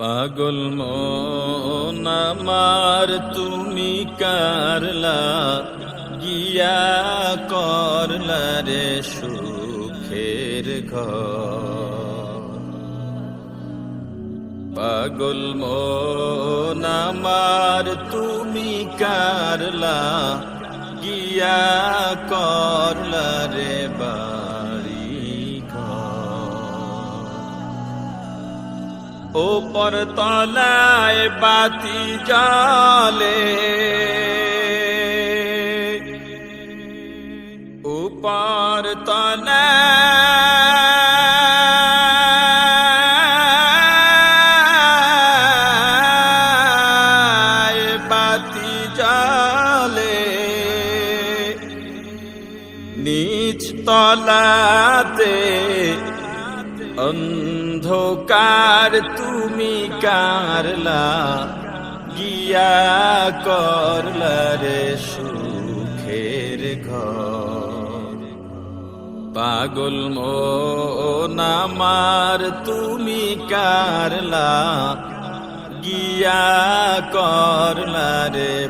পাগল মন আমার তুমি কারলা গিয়া করলা রে সুখের ঘর। পাগল মন আমার তুমি কারলা গিয়া করলা রে বাড়ি ঘর। ওপর তলায় বাতি জ্বলে, উপর তলায় বাতি জ্বলে, নিচ তলাতে অন্ধকার তুমি কারলা গিয়া করলা রে সুখের ঘর। পাগল মন আমার তুমি কারলা গিয়া করলা রে